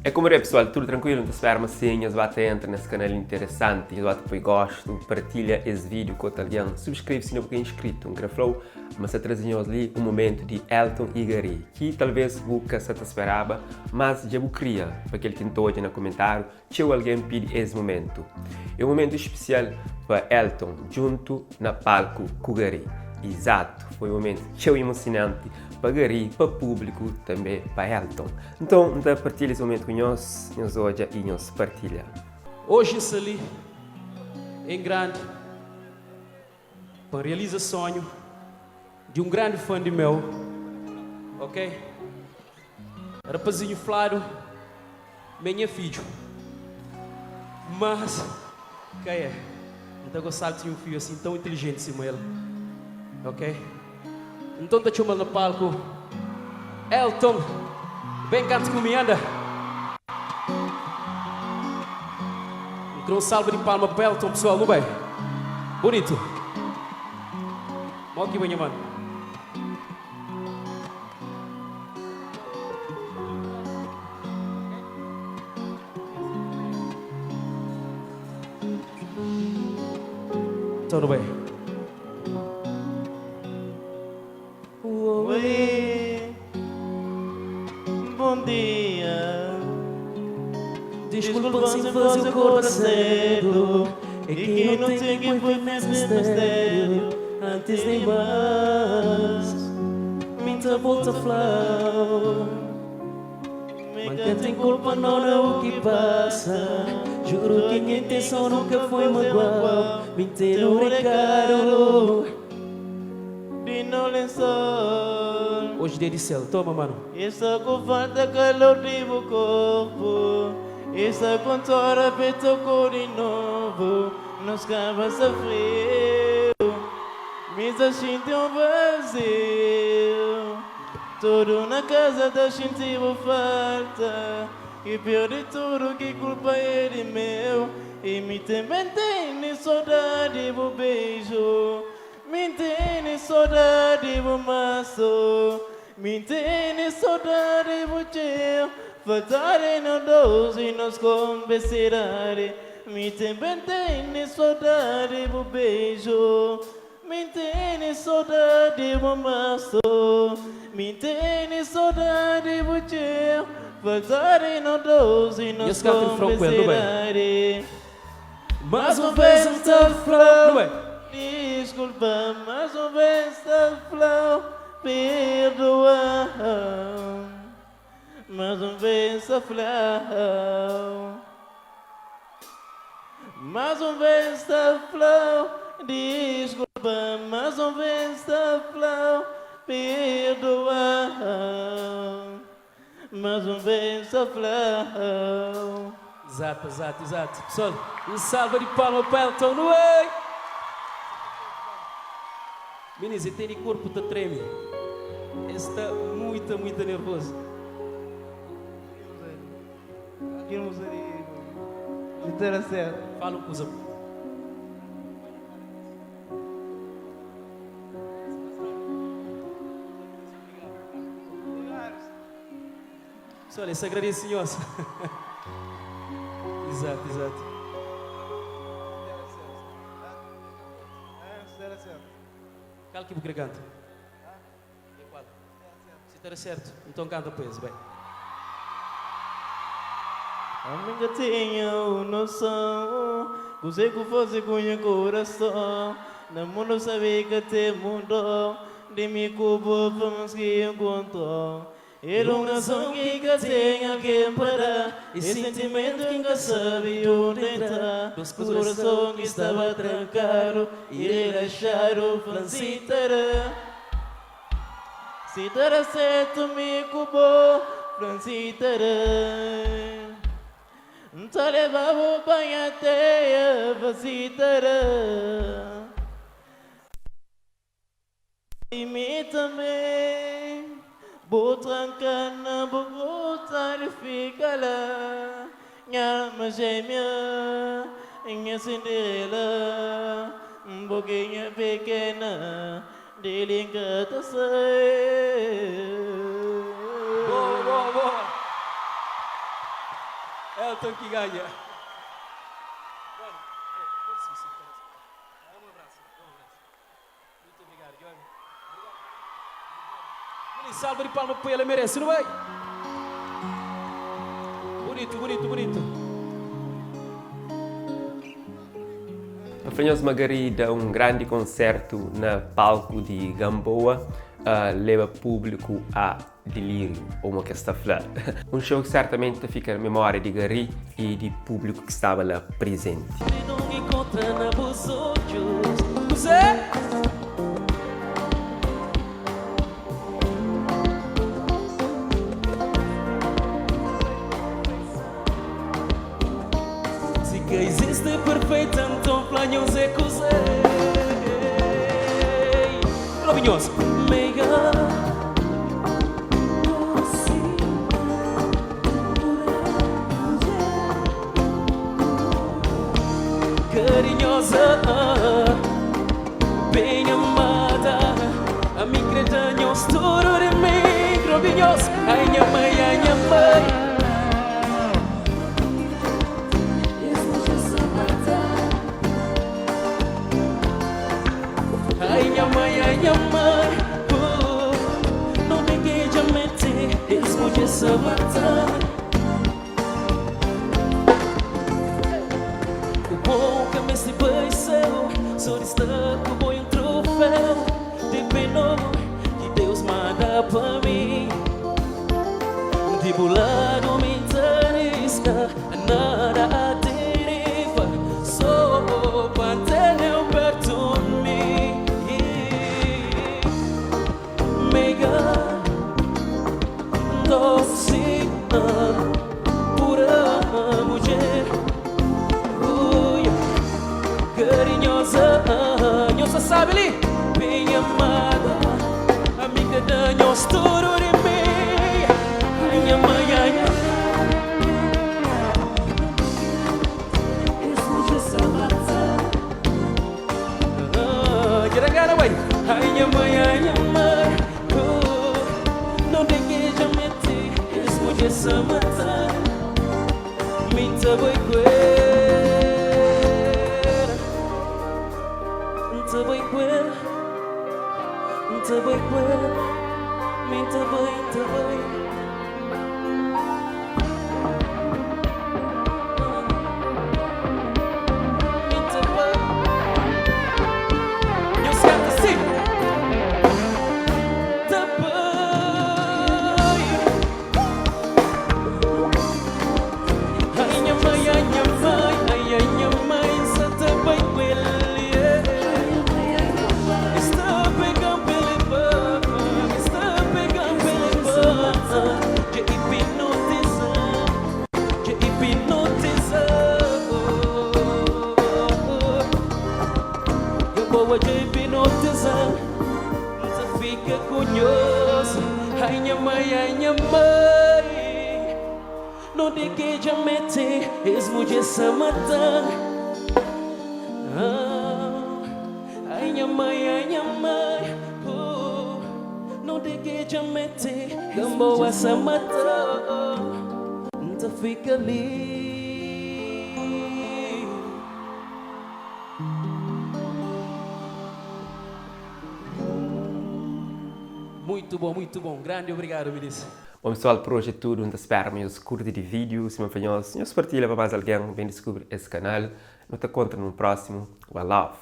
É como é pessoal, tudo tranquilo, não te espera uma senha, você entra nesse canal interessante, você depois gosta, partilha esse vídeo com alguém, subscreve-se não porque é inscrito, um graflow, mas trazendo ali um momento de Elton e Gary, que talvez nunca se te esperava, mas já o queria, porque ele tentou aqui no comentário, se alguém pede esse momento. É um momento especial para Elton, junto na palco com o Gary. Exato, foi um momento tão emocionante para Gary, para o público, também para Elton. Então, partilha esse momento com nós hoje e nós partilha. Hoje ali, em grande, para realizar sonho de um grande fã de meu, ok? Rapazinho Flávio, minha filho, mas, que é? Não gostava de um filho assim tão inteligente como ele. Ok? Então tá chamando no palco Elton, vem canta comigo, anda. Um salve de palma para Elton, pessoal, não bem? Bonito. Mal que venha, mano. Tudo bem. Oi, bom dia. Desculpa se fosse acorda cedo. É que não sei que foi mesmo mistério. Antes de mais, minha volta flow. Nunca tem culpa não é o que passa. Juro que minha intenção nunca foi magoar. Me entendo recado. Hoje dia de céu, toma, mano. Isso com falta calor de meu corpo. Isso com tora feito cor de novo. Nos cabas a frio. Me sinto um vazio. Tudo na casa da gente falta. E pior de tudo que culpa é de meu. E me também tem saudade do beijo. Me tem saudade do maço. Me tem saudade do teu. Faltare no dois e nos conversare. Me também tem saudade do beijo. Me tem saudade do maço. Me tem saudade do teu. Faltare no dois e nos conversare. Mais uma vez um tough flow. Desculpa, mais uma vez tá flow, perdoa. Mais uma vez tá flow. Mais uma vez tá flow, desculpa, mais uma vez tá flow, perdoa. Mais uma vez tá flow. Exato. Pessoal, um salve de palma para Elton, não é? Meninas, ele tem corpo que treme. Ele está muito nervoso. Aqui não seria. Inteira certo. Fala uma coisa. Pessoal, isso agradece, senhores. Exato. Qual que você canta? Qual? Se está certo, então canta pois, bem. Amiga, tenho noção. Você que fosse com o coração. Não mundo sabe que te mudou. De mim cubo, vamos que encontrou. Iluminação que tem alguém para. E sentimento que nunca sabe onde entrar. Dos coração que estava trancado. E relaxaram, Francitara. Se dará certo, me cubou, Francitara. Te levava para a terra, Francitara. E me também. Vou trancar na boca e fica lá. Minha alma gêmea, minha Cinderela, boquinha pequena, delicada Boa. Elton que ganha. Muito obrigado, Guilherme. Salva de palma para ele, merece, não vai? Bonito, bonito, bonito. Fanhos Margarida, um grande concerto no palco de Gamboa, leva público a delírio, ou uma questão flor. Um show que certamente fica na memória de Gary e de público que estava lá presente. Se que existe perfeito, então planhos é coisa. Robinhos, mega. Carinhosa, bem amada, a mim cretanhos, tudo de mim, Robinhos, ai minha mãe, ai minha mãe. Ai minha mãe, não me queja mente, escute essa batalha. O bom que me se beijou, só destaco bom um troféu de pena que Deus manda para mim. De bulado me interessa, nada a deriva, só para ter perto de mim. Mega doce, pura mulher, carinhosa, nhosa sabe ali, bem amada, amiga da nhosa, tudo de mim, ai minha mãe, ai minha mãe. Ai minha mãe, não tem que já meter, escute essa matar, minta boi queira, minta boi queira, minta boi queira, minta boi, minta boi. Boa de hipnotizar, você fica curioso. Ai minha mãe, não de que já mete, esmo de essa matar. Ai minha mãe, não de que já mete, Gamboa essa matar, você fica ali. Muito bom. Grande obrigado, ministro. Bom pessoal, por hoje é tudo. Não espero meus curtos de vídeo. Se me fanhos, nos partilha para mais alguém. Vem descobrir esse canal. Não te encontro no próximo. One love.